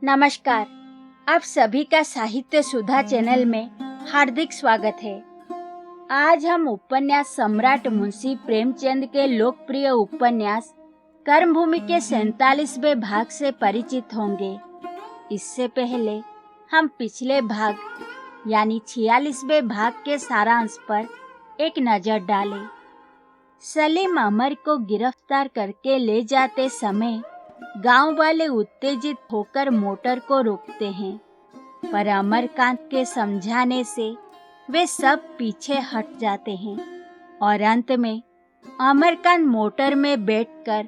नमस्कार। आप सभी का साहित्य सुधा चैनल में हार्दिक स्वागत है। आज हम उपन्यास सम्राट मुंशी प्रेमचंद के लोकप्रिय उपन्यास कर्मभूमि के 47वें भाग से परिचित होंगे। इससे पहले हम पिछले भाग यानी 46वें भाग के सारांश पर एक नजर डालें। सलीम अमर को गिरफ्तार करके ले जाते समय गांव वाले उत्तेजित होकर मोटर को रोकते हैं, पर अमरकांत के समझाने से वे सब पीछे हट जाते हैं और अंत में अमरकांत मोटर में बैठकर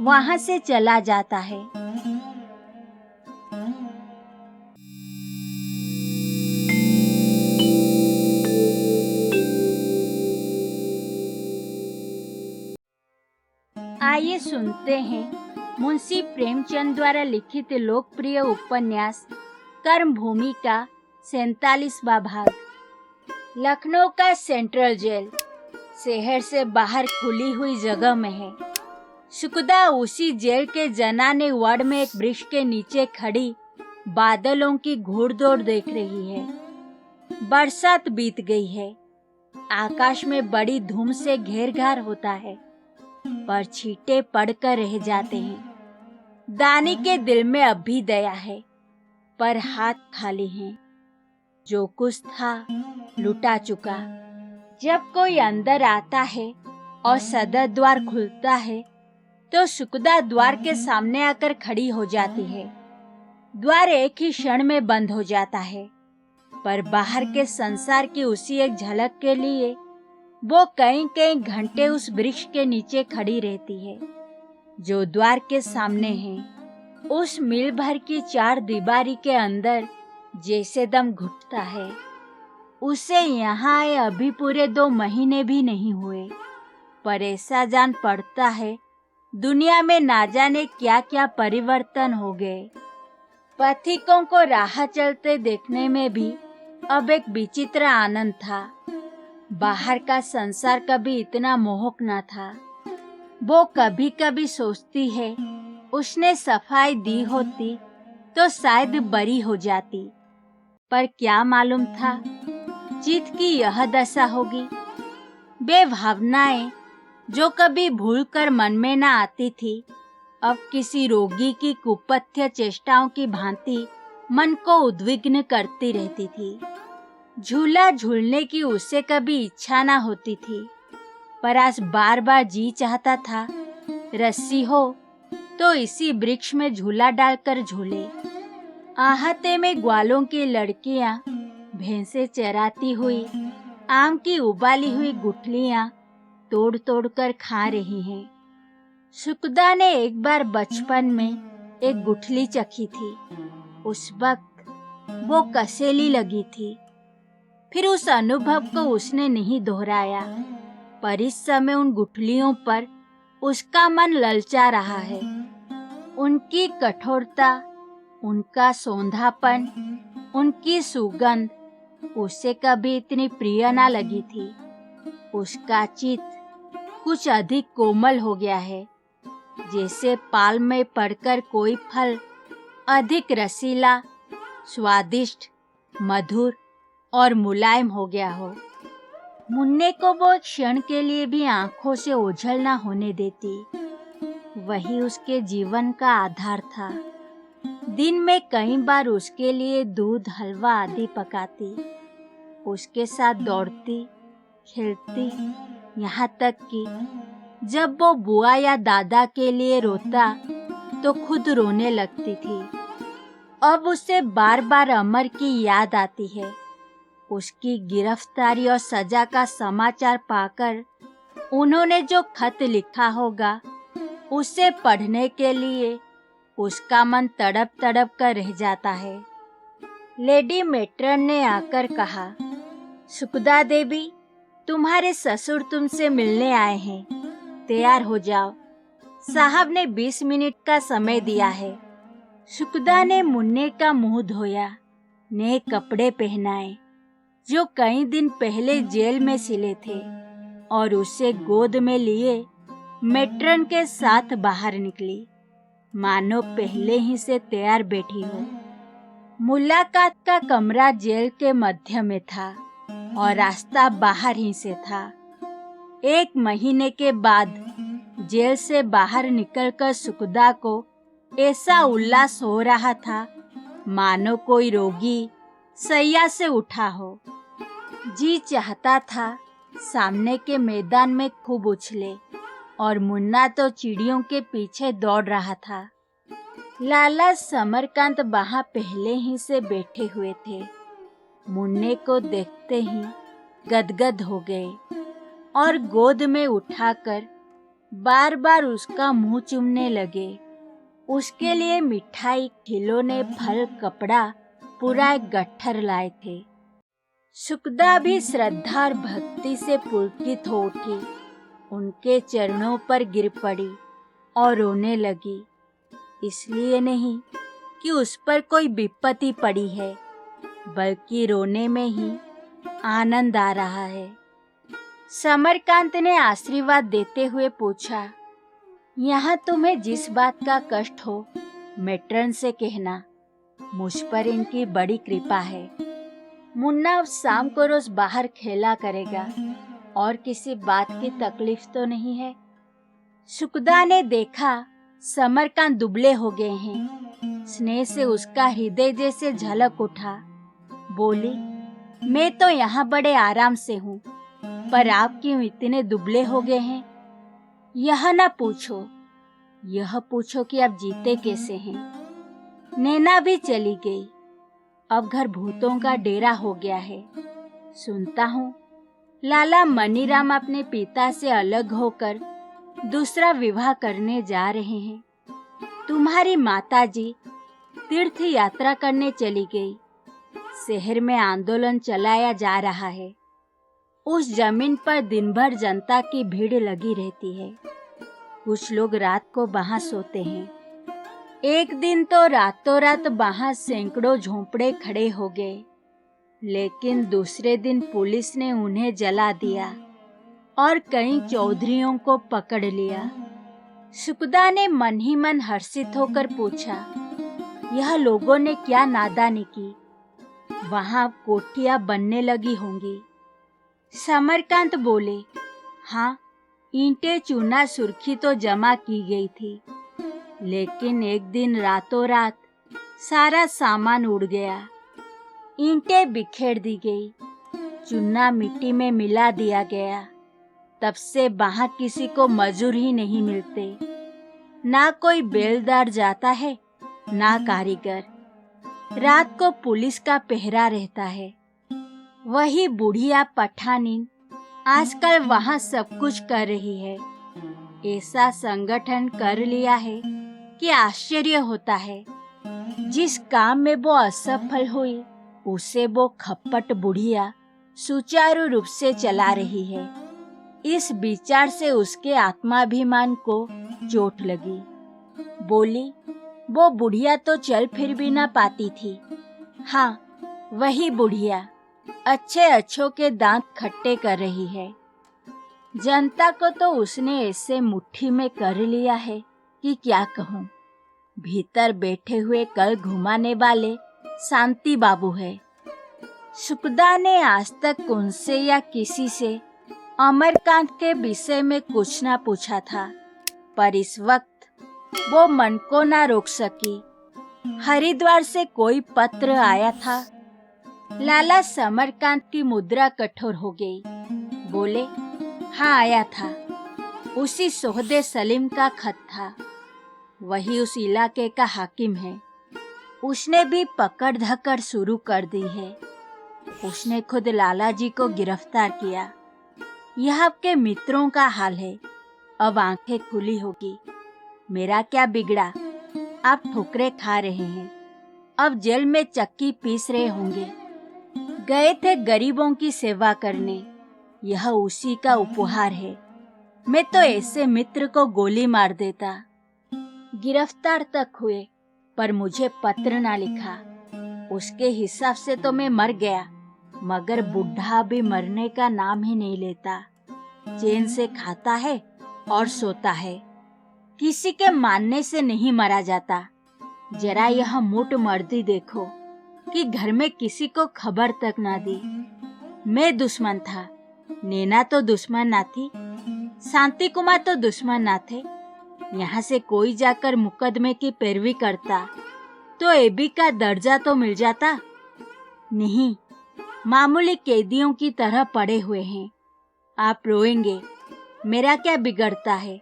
वहां से चला जाता है। आइए सुनते हैं मुंशी प्रेमचंद द्वारा लिखित लोकप्रिय उपन्यास कर्मभूमि का 47वां भाग। लखनऊ का सेंट्रल जेल शहर से बाहर खुली हुई जगह में है। सुकुदा उसी जेल के जनाने वार्ड में एक वृक्ष के नीचे खड़ी बादलों की घूरदौड़ देख रही है। बरसात बीत गई है। आकाश में बड़ी धूम से घेर-घार होता है, पर छींटे पड़कर रह जाते हैं। दानी के दिल में अब भी दया है, पर हाथ खाली हैं। जो कुछ था लुटा चुका। जब कोई अंदर आता है और सदर द्वार खुलता है तो सुकुदा द्वार के सामने आकर खड़ी हो जाती है। द्वार एक ही क्षण में बंद हो जाता है, पर बाहर के संसार की उसी एक झलक के लिए वो कई घंटे उस वृक्ष के नीचे खड़ी रहती है जो द्वार के सामने है। उस मील भर की चार दीवारी के अंदर जैसे दम घुटता है। उसे यहाँ आए अभी पूरे 2 महीने भी नहीं हुए, पर ऐसा जान पड़ता है दुनिया में ना जाने क्या क्या परिवर्तन हो गए। पथिकों को राह चलते देखने में भी अब एक विचित्र आनंद था। बाहर का संसार कभी इतना मोहक न था। वो कभी कभी सोचती है उसने सफाई दी होती तो शायद बरी हो जाती, पर क्या मालूम था चित्त की यह दशा होगी। वे भावनाएं जो कभी भूलकर मन में न आती थी, अब किसी रोगी की कुपथ्य चेष्टाओं की भांति मन को उद्विग्न करती रहती थी। झूला झूलने की उसे कभी इच्छा ना होती थी, पर आज बार बार जी चाहता था रस्सी हो तो इसी वृक्ष में झूला डालकर झूले। आहते में ग्वालों की लड़कियां भैंसे चराती हुई आम की उबाली हुई गुठलियां तोड़ तोड़ कर खा रही हैं। सुकुदा ने एक बार बचपन में एक गुठली चखी थी। उस वक्त वो कसेली लगी थी। फिर उस अनुभव को उसने नहीं दोहराया, पर इस समय उन गुठलियों पर उसका मन ललचा रहा है। उनकी कठोरता, उनका सौंधापन, उनकी सुगंध उसे कभी इतनी प्रिय ना लगी थी। उसका चित्त कुछ अधिक कोमल हो गया है, जैसे पाल में पड़कर कोई फल अधिक रसीला, स्वादिष्ट, मधुर और मुलायम हो गया हो। मुन्ने को वो एक क्षण के लिए भी आंखों से ओझल ना होने देती। वही उसके जीवन का आधार था। दिन में कई बार उसके लिए दूध, हलवा आदि पकाती। उसके साथ दौड़ती, खेलती, यहाँ तक कि जब वो बुआ या दादा के लिए रोता तो खुद रोने लगती थी। अब उसे बार बार अमर की याद आती है। उसकी गिरफ्तारी और सजा का समाचार पाकर उन्होंने जो खत लिखा होगा, उसे पढ़ने के लिए उसका मन तड़प तड़प कर रह जाता है। लेडी मेट्रन ने आकर कहा, सुकुदा देवी, तुम्हारे ससुर तुमसे मिलने आए हैं, तैयार हो जाओ। साहब ने 20 मिनट का समय दिया है। सुकुदा ने मुन्ने का मुंह धोया, नए कपड़े पहनाए जो कई दिन पहले जेल में सिले थे, और उसे गोद में लिए मेट्रन के साथ बाहर निकली। मानो पहले ही से तैयार बैठी हो। मुलाकात का कमरा जेल के मध्य में था और रास्ता बाहर ही से था। 1 महीने के बाद जेल से बाहर निकलकर सुखदा को ऐसा उल्लास हो रहा था मानो कोई रोगी सैया से उठा हो। जी चाहता था सामने के मैदान में खूब उछले और मुन्ना तो चिड़ियों के पीछे दौड़ रहा था। लाला समरकांत वहां पहले ही से बैठे हुए थे। मुन्ने को देखते ही गदगद हो गए और गोद में उठाकर बार बार उसका मुंह चूमने लगे। उसके लिए मिठाई, खिलौने, फल, कपड़ा पूरा एक गट्ठर लाए थे। सुखदा भी श्रद्धा और भक्ति से पुलकित हो उठी, उनके चरणों पर गिर पड़ी और रोने लगी। इसलिए नहीं कि उस पर कोई विपत्ति पड़ी है, बल्कि रोने में ही आनंद आ रहा है। समरकांत ने आशीर्वाद देते हुए पूछा, यहाँ तुम्हें जिस बात का कष्ट हो मैट्रन से कहना, मुझ पर इनकी बड़ी कृपा है। मुन्ना अब शाम को रोज बाहर खेला करेगा और किसी बात की तकलीफ तो नहीं है। सुखदा ने देखा समरकांत दुबले हो गए हैं। स्नेह से उसका हृदय जैसे झलक उठा। बोली, मैं तो यहाँ बड़े आराम से हूँ, पर आप क्यों इतने दुबले हो गए हैं? यह ना पूछो, यह पूछो कि आप जीते कैसे हैं। नैना भी चली गई। अब घर भूतों का डेरा हो गया है। सुनता हूँ लाला मनीराम अपने पिता से अलग होकर दूसरा विवाह करने जा रहे हैं। तुम्हारी माताजी तीर्थ यात्रा करने चली गई। शहर में आंदोलन चलाया जा रहा है। उस जमीन पर दिन भर जनता की भीड़ लगी रहती है। कुछ लोग रात को वहां सोते हैं। एक दिन तो रातों रात वहां सैकड़ों झोंपड़े खड़े हो गए, लेकिन दूसरे दिन पुलिस ने उन्हें जला दिया और कई चौधरियों को पकड़ लिया। सुखदा ने मन ही मन हर्षित होकर पूछा, यह लोगों ने क्या नादानी की? वहां कोठियां बनने लगी होंगी। समरकांत बोले, हाँ, ईंटें, चूना, सुर्खी तो जमा की गई थी, लेकिन एक दिन रातों रात सारा सामान उड़ गया। ईंटें बिखेर दी गई, चूना मिट्टी में मिला दिया गया। तब से वहां किसी को मजूर ही नहीं मिलते। ना कोई बेलदार जाता है, ना कारीगर। रात को पुलिस का पहरा रहता है। वही बुढ़िया पठानीन आजकल वहां सब कुछ कर रही है। ऐसा संगठन कर लिया है कि आश्चर्य होता है। जिस काम में वो असफल हुई, उसे वो खप्पट बुढ़िया सुचारू रूप से चला रही है। इस विचार से उसके आत्माभिमान को चोट लगी। बोली, वो बुढ़िया तो चल फिर भी ना पाती थी। हाँ, वही बुढ़िया अच्छे अच्छों के दांत खट्टे कर रही है। जनता को तो उसने ऐसे मुट्ठी में कर लिया है कि क्या कहूँ। भीतर बैठे हुए कल घुमाने वाले शांति बाबू है। सुखदा ने आज तक उनसे या किसी से अमरकांत के विषय में कुछ ना पूछा था, पर इस वक्त वो मन को ना रोक सकी। हरिद्वार से कोई पत्र आया था। लाला समरकांत की मुद्रा कठोर हो गई। बोले, हाँ, आया था। उसी सोहदे सलीम का खत था। वही उस इलाके का हाकिम है। उसने भी पकड़ धकड़ शुरू कर दी है। उसने खुद लाला जी को गिरफ्तार किया। यह आपके मित्रों का हाल है। अब आंखें खुली होगी। मेरा क्या बिगड़ा? आप ठोकरे खा रहे हैं। अब जेल में चक्की पीस रहे होंगे। गए थे गरीबों की सेवा करने। यह उसी का उपहार है। मैं तो ऐसे मित्र को गोली मार देता। गिरफ्तार तक हुए, पर मुझे पत्र ना लिखा। उसके हिसाब से तो मैं मर गया, मगर बुढ़ा भी मरने का नाम ही नहीं लेता। चैन से खाता है और सोता है। किसी के मानने से नहीं मरा जाता। जरा यह मूठ मर्दी देखो कि घर में किसी को खबर तक ना दी। मैं दुश्मन था, नैना तो दुश्मन ना थी, शांति कुमार तो दुश्मन ना थे। यहाँ से कोई जाकर मुकदमे की पैरवी करता तो एबी का दर्जा तो मिल जाता। नहीं, मामूली कैदियों की तरह पड़े हुए हैं। आप रोएंगे, मेरा क्या बिगड़ता है।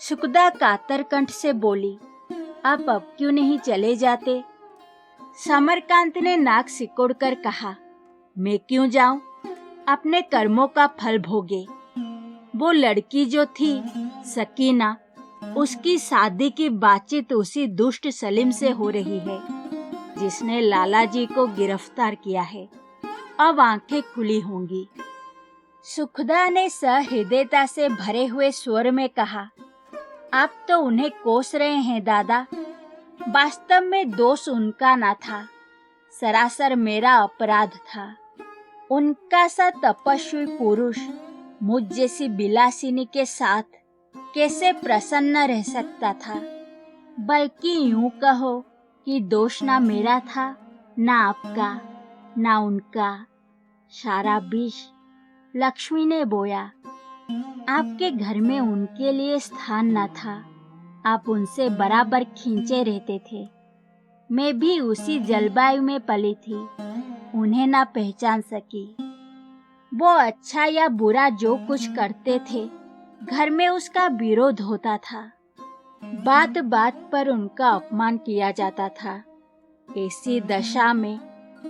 सुखदा कातर कंठ से बोली, आप अब क्यों नहीं चले जाते। समरकांत ने नाक सिकोड़कर कहा, मैं क्यों जाऊं, अपने कर्मों का फल भोगे। वो लड़की जो थी सकीना, उसकी शादी की बातचीत उसी दुष्ट सलीम से हो रही है जिसने लाला जी को गिरफ्तार किया है। अब आंखें खुली होंगी। सुखदा ने सहृदयता से भरे हुए स्वर में कहा, आप तो उन्हें कोस रहे हैं दादा। वास्तव में दोष उनका ना था, सरासर मेरा अपराध था। उनका सा तपस्वी पुरुष मुझ जैसी बिलासिनी के साथ कैसे प्रसन्न रह सकता था। बल्कि यूं कहो कि दोष ना मेरा था, ना आपका, ना उनका। सारा विष लक्ष्मी ने बोया। आपके घर में उनके लिए स्थान न था। आप उनसे बराबर खींचे रहते थे। मैं भी उसी जलवायु में पली थी, उन्हें ना पहचान सकी। वो अच्छा या बुरा जो कुछ करते थे, घर में उसका विरोध होता था। बात बात पर उनका अपमान किया जाता था। ऐसी दशा में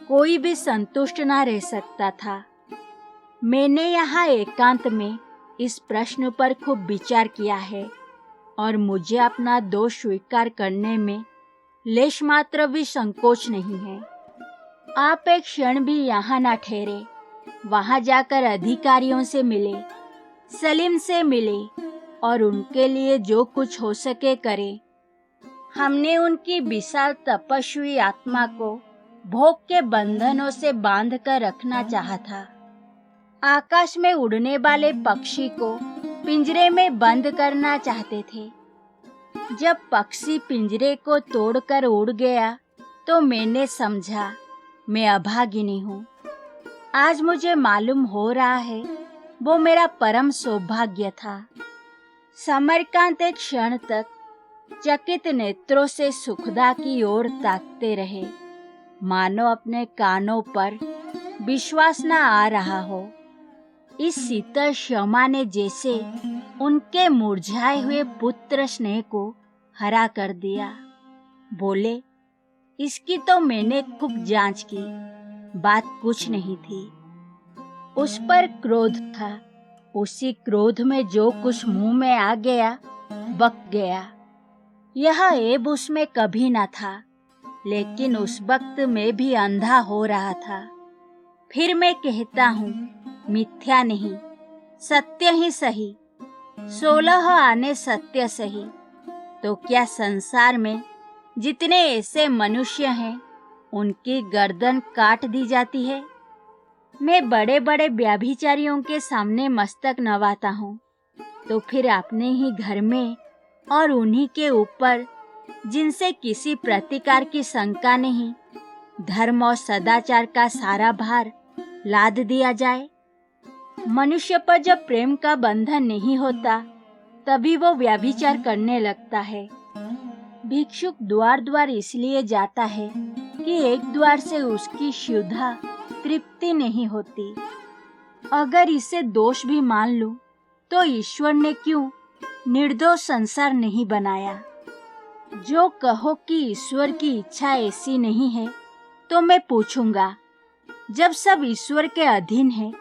कोई भी संतुष्ट ना रह सकता था। मैंने यहाँ एकांत में इस प्रश्न पर खूब विचार किया है और मुझे अपना दोष स्वीकार करने में लेश मात्र भी संकोच नहीं है। आप एक क्षण भी यहाँ ना ठहरे, वहाँ जाकर अधिकारियों से मिले, सलीम से मिले और उनके लिए जो कुछ हो सके करें। हमने उनकी विशाल तपस्वी आत्मा को भोग के बंधनों से बांध कर रखना चाहा था। आकाश में उड़ने वाले पक्षी को पिंजरे में बंद करना चाहते थे। जब पक्षी पिंजरे को तोड़कर उड़ गया तो मैंने समझा मैं अभागिनी हूँ। आज मुझे मालूम हो रहा है वो मेरा परम सौभाग्य था। समरकांत एक क्षण तक चकित नेत्रों से सुखदा की ओर ताकते रहे, मानो अपने कानों पर विश्वास न आ रहा हो। इस शीतल क्षमा ने जैसे उनके मुरझाए हुए पुत्र स्नेह को हरा कर दिया। बोले, इसकी तो मैंने खूब जांच की, बात कुछ नहीं थी। उस पर क्रोध था। उसी क्रोध में जो कुछ मुंह में आ गया बक गया। यह ऐब उसमें कभी न था, लेकिन उस वक्त मैं भी अंधा हो रहा था। फिर मैं कहता हूँ, मिथ्या नहीं, सत्य ही सही। 16 आने सत्य सही। तो क्या संसार में जितने ऐसे मनुष्य हैं, उनकी गर्दन काट दी जाती है? मैं बड़े बड़े व्यभिचारियों के सामने मस्तक नवाता हूँ, तो फिर अपने ही घर में और उन्हीं के ऊपर जिनसे किसी प्रतिकार की शंका नहीं, धर्म और सदाचार का सारा भार लाद दिया जाए। मनुष्य पर जब प्रेम का बंधन नहीं होता, तभी वो व्यभिचार करने लगता है। भिक्षुक द्वार द्वार इसलिए जाता है कि एक द्वार से उसकी क्षुधा तृप्ति नहीं होती। अगर इसे दोष भी मान लूं, तो ईश्वर ने क्यों निर्दोष संसार नहीं बनाया? जो कहो कि ईश्वर की इच्छा ऐसी नहीं है, तो मैं पूछूंगा, जब सब ईश्वर के अधीन है,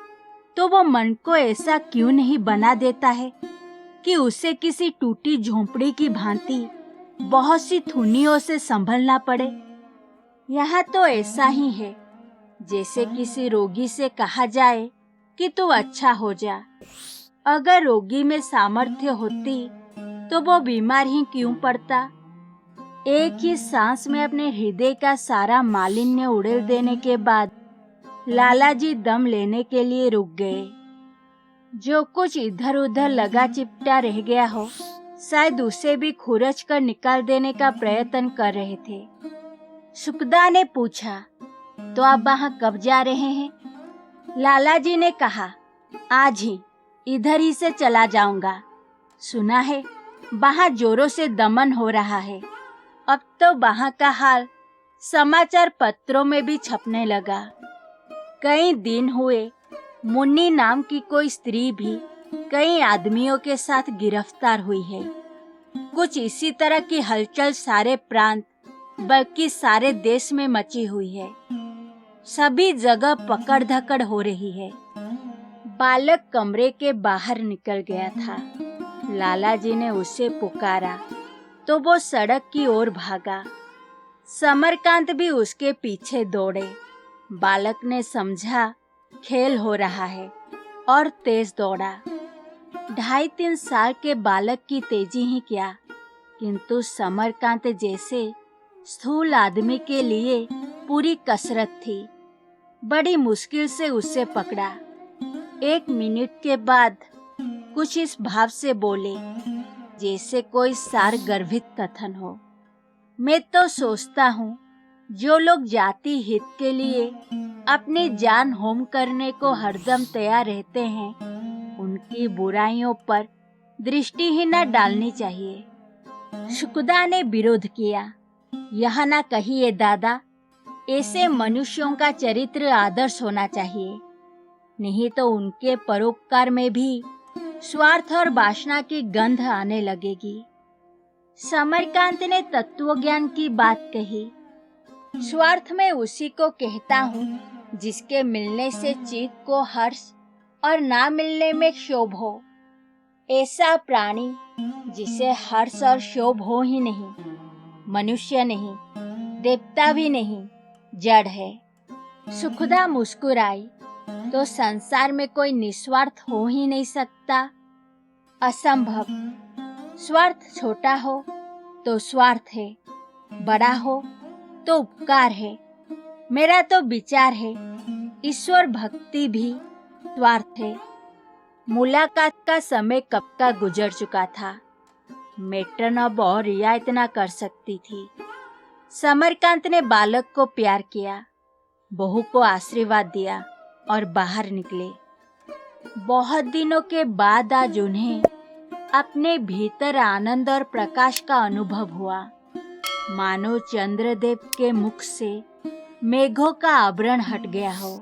तो वो मन को ऐसा क्यों नहीं बना देता है कि उसे किसी टूटी झोंपड़ी की भांति बहुत सी थुनियों से संभलना पड़े? यहाँ तो ऐसा ही है जैसे किसी रोगी से कहा जाए कि तू अच्छा हो जा। अगर रोगी में सामर्थ्य होती तो वो बीमार ही क्यों पड़ता? एक ही सांस में अपने हृदय का सारा मालिन्य उड़ेल देने के बाद लाला जी दम लेने के लिए रुक गए। जो कुछ इधर उधर लगा चिपटा रह गया हो, शायद उसे भी खुरच कर निकाल देने का प्रयत्न कर रहे थे। सुखदा ने पूछा, तो आप वहाँ कब जा रहे हैं? लालाजी ने कहा, आज ही इधर ही से चला जाऊंगा। सुना है वहाँ जोरों से दमन हो रहा है। अब तो वहाँ का हाल समाचार पत्रों में भी छपने लगा। कई दिन हुए मुन्नी नाम की कोई स्त्री भी कई आदमियों के साथ गिरफ्तार हुई है। कुछ इसी तरह की हलचल सारे प्रांत बल्कि सारे देश में मची हुई है। सभी जगह पकड़ धकड़ हो रही है। बालक कमरे के बाहर निकल गया था। लालाजी ने उसे पुकारा तो वो सड़क की ओर भागा। समरकांत भी उसके पीछे दौड़े। बालक ने समझा खेल हो रहा है और तेज दौड़ा। 2.5-3 साल के बालक की तेजी ही क्या, किंतु समरकांत जैसे स्थूल आदमी के लिए पूरी कसरत थी। बड़ी मुश्किल से उसे पकड़ा। 1 मिनट के बाद कुछ इस भाव से बोले जैसे कोई सार गर्भित कथन हो, मैं तो सोचता हूँ जो लोग जाति हित के लिए अपनी जान होम करने को हरदम तैयार रहते हैं, उनकी बुराइयों पर दृष्टि ही न डालनी चाहिए। सुखदा ने विरोध किया, यह ना कहिए दादा, ऐसे मनुष्यों का चरित्र आदर्श होना चाहिए, नहीं तो उनके परोपकार में भी स्वार्थ और वासना की गंध आने लगेगी। समरकांत ने तत्वज्ञान की बात कही। स्वार्थ में उसी को कहता हूँ जिसके मिलने से चित्त को हर्ष और ना मिलने में क्षोभ हो। ऐसा प्राणी जिसे हर्ष और क्षोभ हो ही नहीं, मनुष्य नहीं, देवता भी नहीं, जड़ है। सुखदा मुस्कुराई, तो संसार में कोई निस्वार्थ हो ही नहीं सकता। असंभव। स्वार्थ छोटा हो तो स्वार्थ है, बड़ा हो तो उपकार है। मेरा तो विचार है ईश्वर भक्ति भी स्वार्थ है। मुलाकात का समय कब का गुजर चुका था। मेट्रन अब और रियायत ना कर सकती थी। समरकांत ने बालक को प्यार किया, बहू को आशीर्वाद दिया और बाहर निकले। बहुत दिनों के बाद आज उन्हें अपने भीतर आनंद और प्रकाश का अनुभव हुआ, मानो चंद्रदेव के मुख से मेघों का आवरण हट गया हो।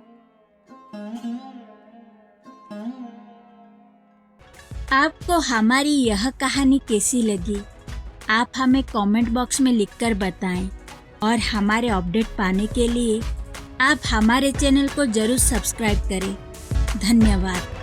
आपको हमारी यह कहानी कैसी लगी, आप हमें कमेंट बॉक्स में लिखकर बताएं और हमारे अपडेट पाने के लिए आप हमारे चैनल को जरूर सब्सक्राइब करें। धन्यवाद।